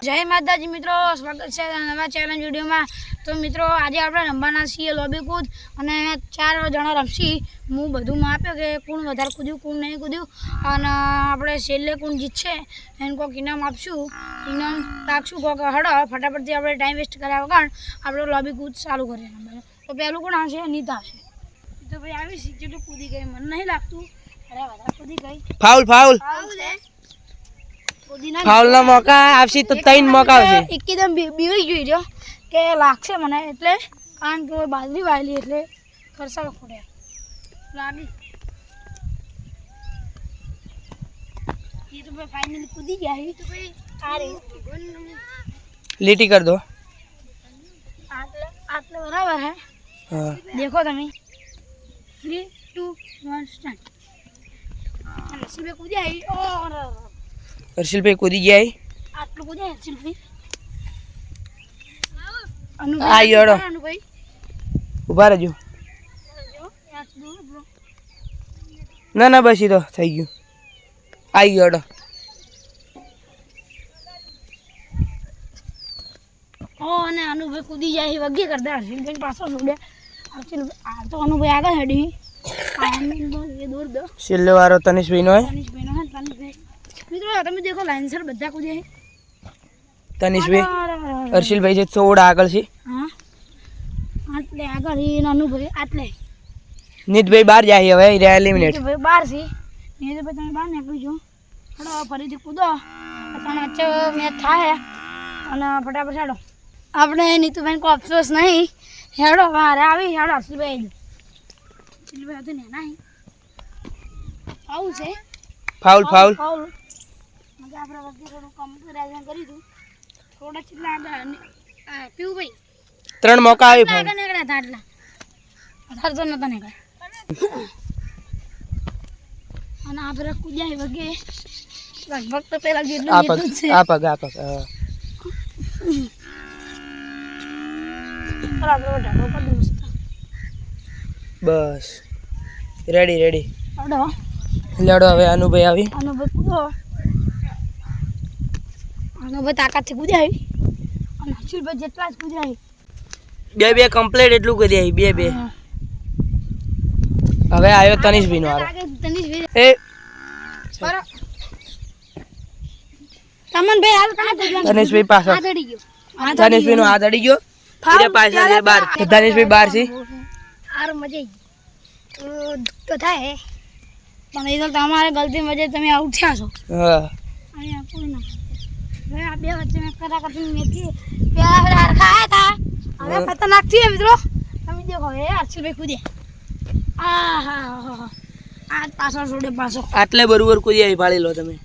जय माताजी मित्रों, स्वागत है नवा चैलेंज वीडियो में। तो मित्रों आज आप रमवाना छीए लॉबी कूद अने 4 जना रमशी। हूँ बधु माप्यो कि कोण वधारे कूद्यु कोण नहीं कूद्यु अने आपणे छेल्ले कोण जीतशे एने कोक इनाम आपशुं। इनाम राखशुं कोक हड़ो फटाफटथी आपणे टाइम वेस्ट कर्या वगर आपणे लॉबी कूद चालू करीए। तो पहेलुं कोण आवशे? नीता आवशे। तो भाई आवी सीटेटू कूदी गई, मन नहीं लागतुं। अरे वधारे कूदी गई। फाउल फाउल फाउल ना मौका आवशे तो 3 मौका आवशे। एकदम बीवी गई जो के लागशे मने એટલે કારણ કે બાજરી વાયેલી એટલે ખરસાવા પડે લાગી। ये तो भाई फाइनली कूदी गया है। तो भाई आ रही લીટી कर दो। आटले आटले बराबर है। हां देखो તમે 3 2 1 स्टार्ट। हर्षिल भाई कूदी आई। और हर्षिल भाई कूदी गया है। आटलो कूदी हर्षिल भाई। आ योड़ो उभा रहजो। ना ना बस तो થઈ ગયું। आई योड़ो ओ અને અનુભાઈ કૂદી જાય વગે કરતા હર્ષિલભાઈ પાછો છોડે। હર્ષિલ આ તો અનુભાઈ આગળ હેડી એ દૂર દો। છેલ્લો વારો તનિષભાઈ નો હે। તનિષભાઈ નો હે। તનિષભાઈ મિત્રો તમે देखो લાઈનસર બધા કૂદે છે। તનિષભાઈ હર્ષિલભાઈ જે થોડા આગળ છે। हां આટલે આગળ ઈ અનુભાઈ આટલે નીતભાઈ બહાર જાય હવે ઈ એલિમિનેટ। ભાઈ બહાર છે નીતભાઈ તમે બહાર નીકળી જો। હડો ફરીથી કૂદો તને અચ્છો મેચ થાય અને ફટાફટ હેડો। આપણે નીતુભાઈ को अफसोस नहीं हेड़ो बाहर आवी हेड़ो हर्षिलभाई हर्षिलभाई तो नेना है। फाउल से फाउल फाउल फाउल मगे આપણે વગર થોડું કમ્પેરિઝન કરી દઉં થોડા ચીટલા આગળ પીવું ભાઈ 3 मौका આવી આગળ નીકળ્યા હતા આટલા વધારે તો નતા નીકળ્યા। અને આપણે કૂદ્યા વગે લગભગ તો પેલા જેટલું આપક જેટલું છે। આપક આપણે ઢાળો કરી દઉં મસ્ત। બસ રેડી રેડી હડો લેડો હવે અનુભાઈ આવી। અનુભાઈ કૂદો અનુભાઈ તાકાતથી કૂદ્યા અને હર્ષિલભાઈ જેટલા જ કૂદ્યા બે બે કમ્પ્લીટ એટલું કરી આવી બે બે। હવે આવ્યો તનિષભાઈ નો વારો। તનિષભાઈ એ તમનભાઈ હાલ કાં કૂદ્યા? તનિષભાઈ પાછળ। હાથ અડી ગયો। તનિષભાઈ નો હાથ અડી ગયો। એટલે પાછળ છે બહાર। તનિષભાઈ બહાર છે। સારું મજા તો થાય પણ એ તો તમારે ગલતી વજે તમે આઉટ થયા છો। હા અહીંયા કોઈ ના ભાઈ આ બે વચ્ચે મેં કરાકતી મેથી પ્યાર ખાયા હતા। હવે ખતરનાક છે મિત્રો તમે દેખો એ હર્ષિલભાઈ કૂદે આ હા આ પાછળ છોડે પાછો આટલે બરોબર કૂદી આવી પાડી લો તમે।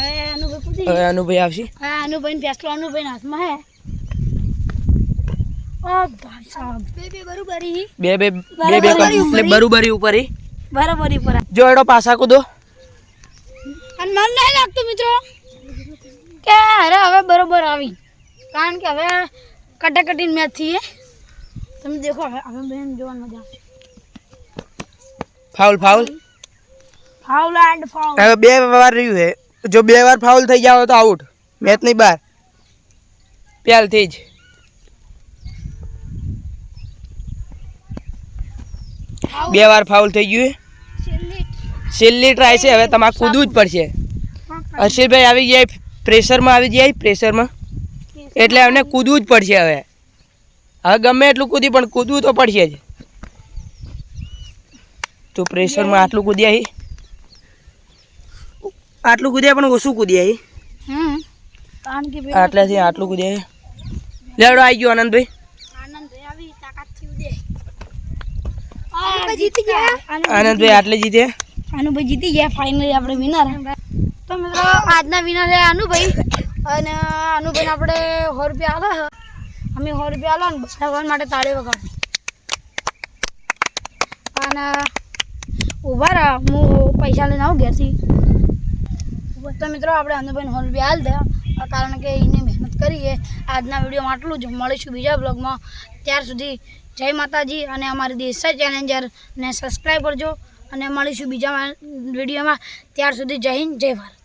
હવે અનુભાઈ કૂદી હવે અનુભાઈ આવશે। હા અનુભાઈ ને ફેસલો અનુભાઈ ના હાથમાં હે। ઓ ભાઈ સાહેબ બે બરોબરી બે બે બે બે એટલે બરોબરી ઉપર હી બરોબરી પર જો એડો પાછા કૂદો। અને મન નહીં લાગતું મિત્રો કે અરે હવે બરોબર આવી કારણ કે હવે કટાકટીની મેચ થી તમે દેખો હવે બેન જોવાનું મજા આવશે। Foul foul foul and foul હવે બે વાર રહ્યું છે। જો બે વાર ફાઉલ થઈ જાવ તો આઉટ મેચ ની બહાર પહેલથી જ। બે વાર ફાઉલ થઈ ગયું। છેલ્લી ટ્રાય છે હવે તમારે કૂદવું જ પડશે। હર્ષિલભાઈ આવી જાય પ્રેશરમાં આવી જાય પ્રેશરમાં એટલે એમને કૂદવું જ પડશે। હવે હવે ગમે એટલું કૂદી પણ કૂદવું તો પડશે જ। તો પ્રેશરમાં આટલું કૂદ્યા હી આટલું કૂદ્યા પણ ઓછું કૂદ્યા હી કારણ કે આટલાથી આટલું કૂદ્યા હી। લેવડો આવી ગયો આનંદભાઈ। આનંદભાઈ આવી તાકાતથી ઉડે આનંદભાઈ જીતી ગયા। આનંદભાઈ આટલે જીતે। અનુભાઈ જીતી ગયા ફાઇનલી આપણે વિનર। તો મિત્રો આજના વિનર છે અનુભાઈ અને અનુભાઈને આપણે 100 રૂપિયા આલે અમે 100 રૂપિયા આલો ને ભગવાન માટે તાળી વગાડો અને ઉભા રહો હું પૈસા લઈને આવું ઘેરથી। તો મિત્રો આપણે અનુભાઈને 100 રૂપિયા આલ દે કારણ કે એને મહેનત કરી છે। આજના વિડીયોમાં આટલું જ। મળીશું બીજા બ્લોગમાં ત્યાર સુધી जय माताजी। अने अमारी देसाई चैलेंजर ने सब्सक्राइब करजो અને મળીશું બીજા વિડીયોમાં. ત્યાર સુધી જય હિન્દ, જય ભારત.